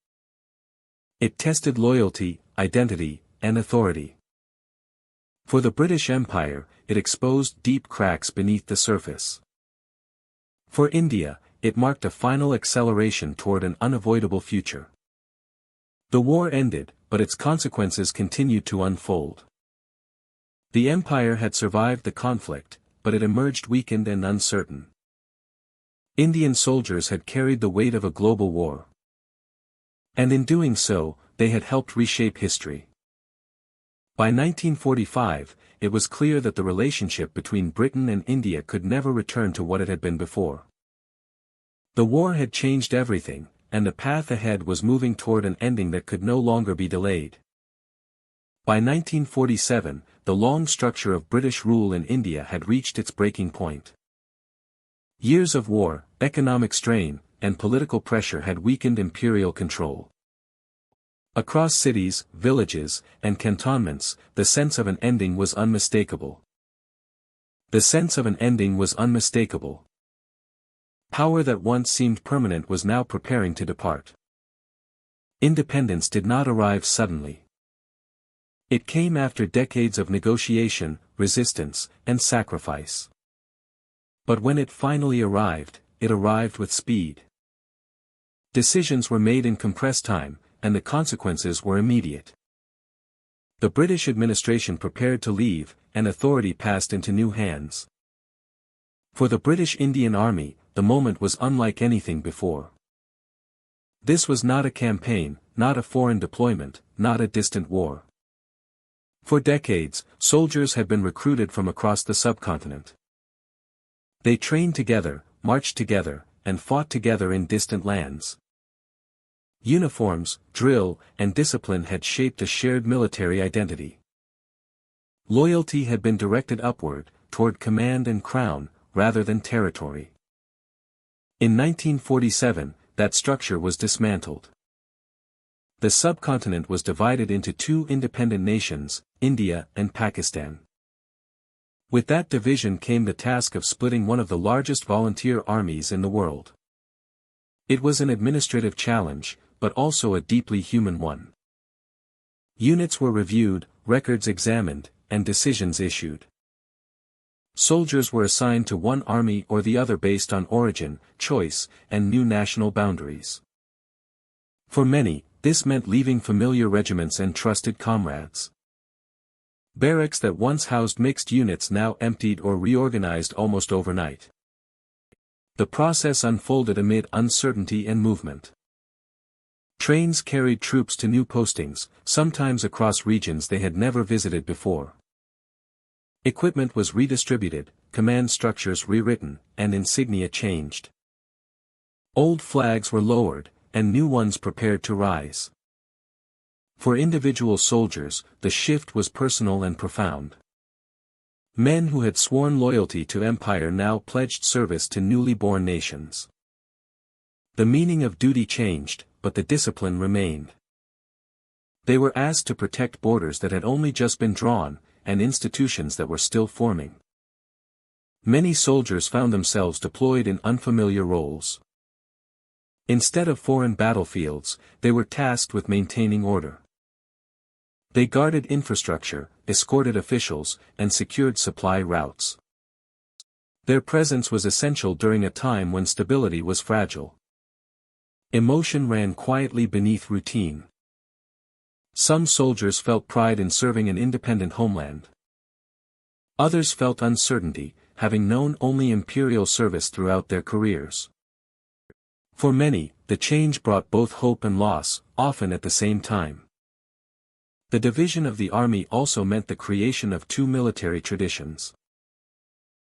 A: It tested loyalty, identity, and authority. For the British Empire, it exposed deep cracks beneath the surface. For India, it marked a final acceleration toward an unavoidable future. The war ended, but its consequences continued to unfold. The empire had survived the conflict, but it emerged weakened and uncertain. Indian soldiers had carried the weight of a global war. And in doing so, they had helped reshape history. By 1945, it was clear that the relationship between Britain and India could never return to what it had been before. The war had changed everything, and the path ahead was moving toward an ending that could no longer be delayed. By 1947, the long structure of British rule in India had reached its breaking point. Years of war, economic strain, and political pressure had weakened imperial control. Across cities, villages, and cantonments, the sense of an ending was unmistakable. The sense of an ending was unmistakable. Power that once seemed permanent was now preparing to depart. Independence did not arrive suddenly. It came after decades of negotiation, resistance, and sacrifice. But when it finally arrived, it arrived with speed. Decisions were made in compressed time, and the consequences were immediate. The British administration prepared to leave, and authority passed into new hands. For the British Indian Army, the moment was unlike anything before. This was not a campaign, not a foreign deployment, not a distant war. For decades, soldiers had been recruited from across the subcontinent. They trained together, marched together, and fought together in distant lands. Uniforms, drill, and discipline had shaped a shared military identity. Loyalty had been directed upward, toward command and crown, rather than territory. In 1947, that structure was dismantled. The subcontinent was divided into two independent nations, India and Pakistan. With that division came the task of splitting one of the largest volunteer armies in the world. It was an administrative challenge, but also a deeply human one. Units were reviewed, records examined, and decisions issued. Soldiers were assigned to one army or the other based on origin, choice, and new national boundaries. For many, this meant leaving familiar regiments and trusted comrades. Barracks that once housed mixed units now emptied or reorganized almost overnight. The process unfolded amid uncertainty and movement. Trains carried troops to new postings, sometimes across regions they had never visited before. Equipment was redistributed, command structures rewritten, and insignia changed. Old flags were lowered, and new ones prepared to rise. For individual soldiers, the shift was personal and profound. Men who had sworn loyalty to empire now pledged service to newly born nations. The meaning of duty changed, but the discipline remained. They were asked to protect borders that had only just been drawn, and institutions that were still forming. Many soldiers found themselves deployed in unfamiliar roles. Instead of foreign battlefields, they were tasked with maintaining order. They guarded infrastructure, escorted officials, and secured supply routes. Their presence was essential during a time when stability was fragile. Emotion ran quietly beneath routine. Some soldiers felt pride in serving an independent homeland. Others felt uncertainty, having known only imperial service throughout their careers. For many, the change brought both hope and loss, often at the same time. The division of the army also meant the creation of two military traditions.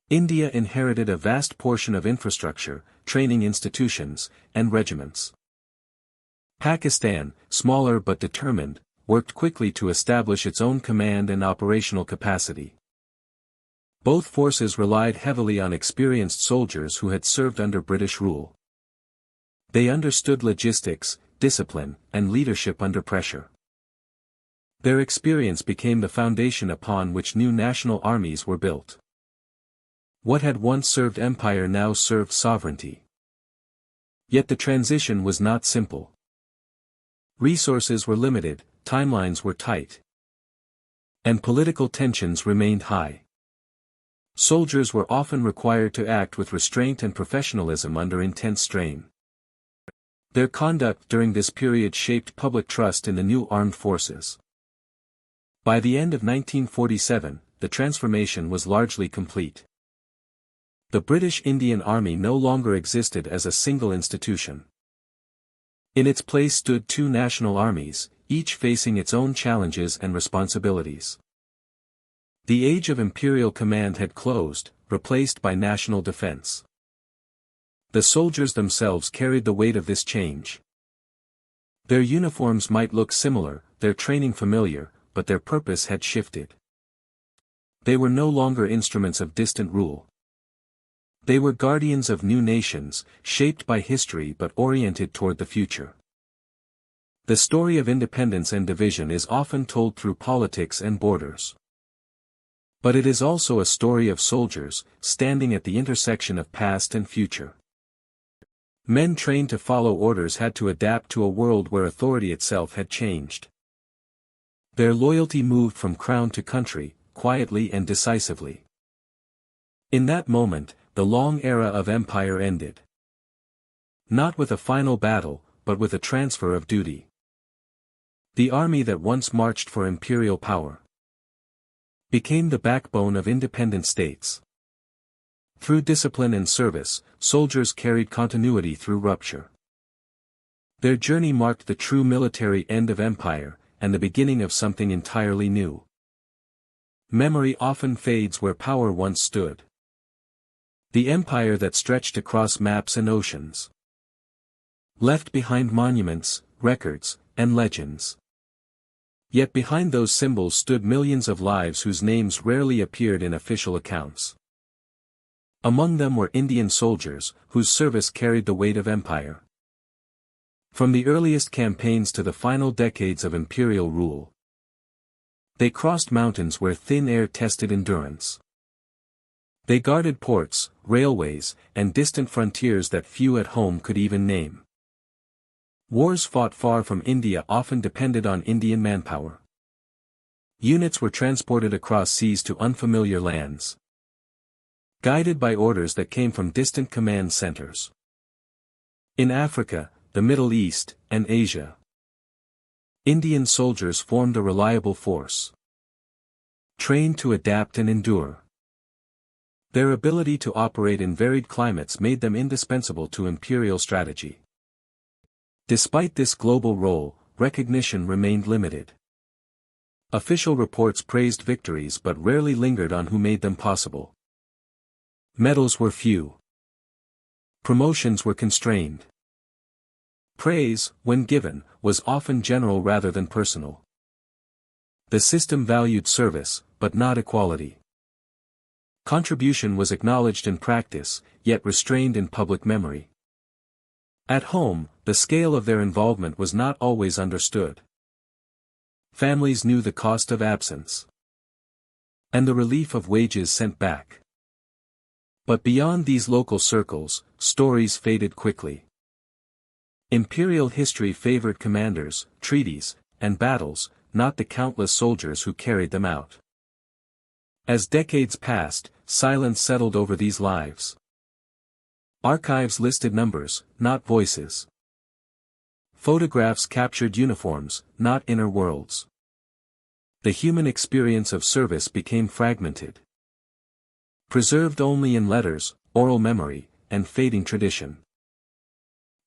A: India inherited a vast portion of infrastructure, training institutions, and regiments. Pakistan, smaller but determined, worked quickly to establish its own command and operational capacity. Both forces relied heavily on experienced soldiers who had served under British rule. They understood logistics, discipline, and leadership under pressure. Their experience became the foundation upon which new national armies were built. What had once served empire now served sovereignty. Yet the transition was not simple. Resources were limited, timelines were tight. And political tensions remained high. Soldiers were often required to act with restraint and professionalism under intense strain. Their conduct during this period shaped public trust in the new armed forces. By the end of 1947, the transformation was largely complete. The British Indian Army no longer existed as a single institution. In its place stood two national armies, each facing its own challenges and responsibilities. The age of imperial command had closed, replaced by national defense. The soldiers themselves carried the weight of this change. Their uniforms might look similar, their training familiar, but their purpose had shifted. They were no longer instruments of distant rule. They were guardians of new nations, shaped by history but oriented toward the future. The story of independence and division is often told through politics and borders. But it is also a story of soldiers, standing at the intersection of past and future. Men trained to follow orders had to adapt to a world where authority itself had changed. Their loyalty moved from crown to country, quietly and decisively. In that moment, the long era of empire ended. Not with a final battle, but with a transfer of duty. The army that once marched for imperial power became the backbone of independent states. Through discipline and service, soldiers carried continuity through rupture. Their journey marked the true military end of empire, and the beginning of something entirely new. Memory often fades where power once stood. The empire that stretched across maps and oceans left behind monuments, records, and legends. Yet behind those symbols stood millions of lives whose names rarely appeared in official accounts. Among them were Indian soldiers, whose service carried the weight of empire. From the earliest campaigns to the final decades of imperial rule, they crossed mountains where thin air tested endurance. They guarded ports, railways, and distant frontiers that few at home could even name. Wars fought far from India often depended on Indian manpower. Units were transported across seas to unfamiliar lands, guided by orders that came from distant command centers. In Africa, the Middle East, and Asia, Indian soldiers formed a reliable force, trained to adapt and endure. Their ability to operate in varied climates made them indispensable to imperial strategy. Despite this global role, recognition remained limited. Official reports praised victories but rarely lingered on who made them possible. Medals were few. Promotions were constrained. Praise, when given, was often general rather than personal. The system valued service, but not equality. Contribution was acknowledged in practice, yet restrained in public memory. At home, the scale of their involvement was not always understood. Families knew the cost of absence and the relief of wages sent back. But beyond these local circles, stories faded quickly. Imperial history favored commanders, treaties, and battles, not the countless soldiers who carried them out. As decades passed, silence settled over these lives. Archives listed numbers, not voices. Photographs captured uniforms, not inner worlds. The human experience of service became fragmented, preserved only in letters, oral memory, and fading tradition.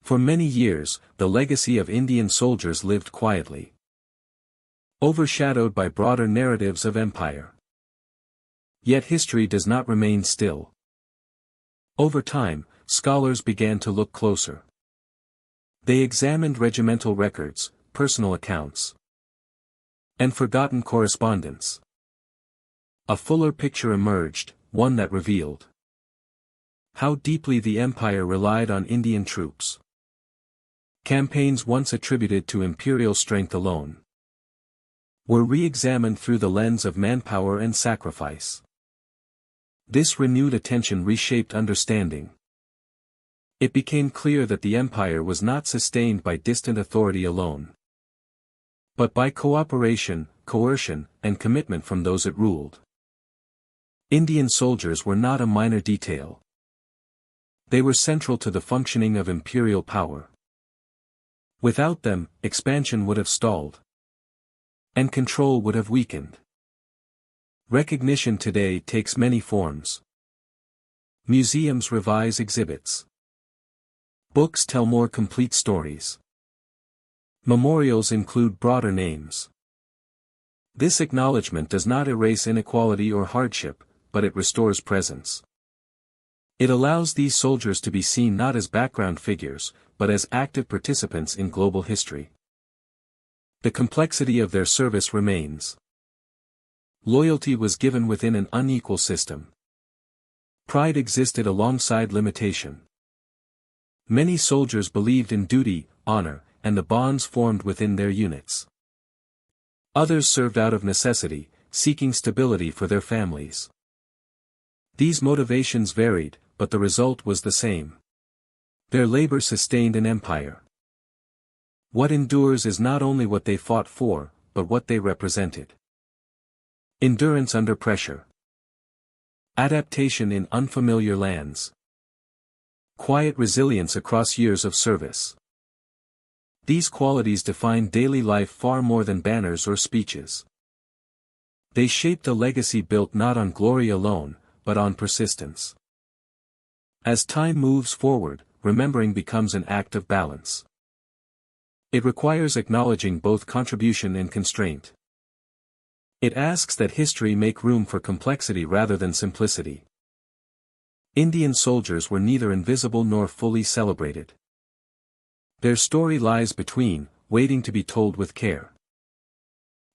A: For many years, the legacy of Indian soldiers lived quietly, overshadowed by broader narratives of empire. Yet history does not remain still. Over time, scholars began to look closer. They examined regimental records, personal accounts, and forgotten correspondence. A fuller picture emerged, one that revealed how deeply the empire relied on Indian troops. Campaigns once attributed to imperial strength alone were re-examined through the lens of manpower and sacrifice. This renewed attention reshaped understanding. It became clear that the empire was not sustained by distant authority alone, but by cooperation, coercion, and commitment from those it ruled. Indian soldiers were not a minor detail. They were central to the functioning of imperial power. Without them, expansion would have stalled, and control would have weakened. Recognition today takes many forms. Museums revise exhibits. Books tell more complete stories. Memorials include broader names. This acknowledgement does not erase inequality or hardship, but it restores presence. It allows these soldiers to be seen not as background figures, but as active participants in global history. The complexity of their service remains. Loyalty was given within an unequal system. Pride existed alongside limitation. Many soldiers believed in duty, honor, and the bonds formed within their units. Others served out of necessity, seeking stability for their families. These motivations varied, but the result was the same. Their labor sustained an empire. What endures is not only what they fought for, but what they represented. Endurance under pressure. Adaptation in unfamiliar lands. Quiet resilience across years of service. These qualities define daily life far more than banners or speeches. They shaped a legacy built not on glory alone, but on persistence. As time moves forward, remembering becomes an act of balance. It requires acknowledging both contribution and constraint. It asks that history make room for complexity rather than simplicity. Indian soldiers were neither invisible nor fully celebrated. Their story lies between, waiting to be told with care.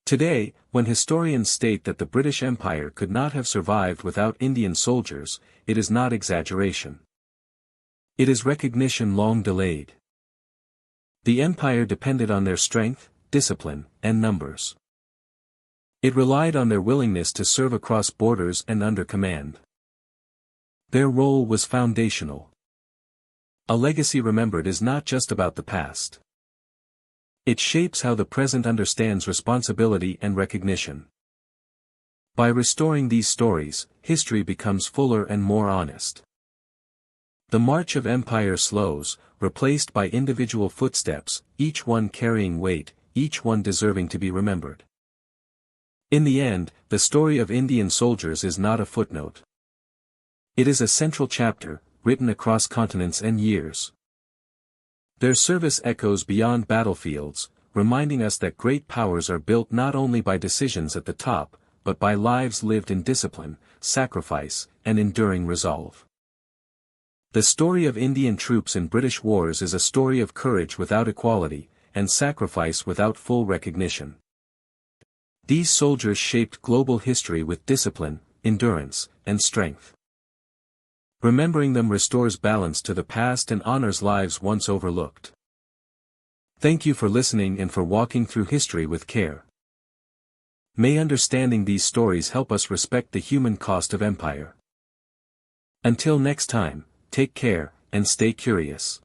A: Today, when historians state that the British Empire could not have survived without Indian soldiers, it is not exaggeration. It is recognition long delayed. The empire depended on their strength, discipline, and numbers. It relied on their willingness to serve across borders and under command. Their role was foundational. A legacy remembered is not just about the past. It shapes how the present understands responsibility and recognition. By restoring these stories, history becomes fuller and more honest. The march of empire slows, replaced by individual footsteps, each one carrying weight, each one deserving to be remembered. In the end, the story of Indian soldiers is not a footnote. It is a central chapter, written across continents and years. Their service echoes beyond battlefields, reminding us that great powers are built not only by decisions at the top, but by lives lived in discipline, sacrifice, and enduring resolve. The story of Indian troops in British wars is a story of courage without equality, and sacrifice without full recognition. These soldiers shaped global history with discipline, endurance, and strength. Remembering them restores balance to the past and honors lives once overlooked. Thank you for listening and for walking through history with care. May understanding these stories help us respect the human cost of empire. Until next time, take care, and stay curious.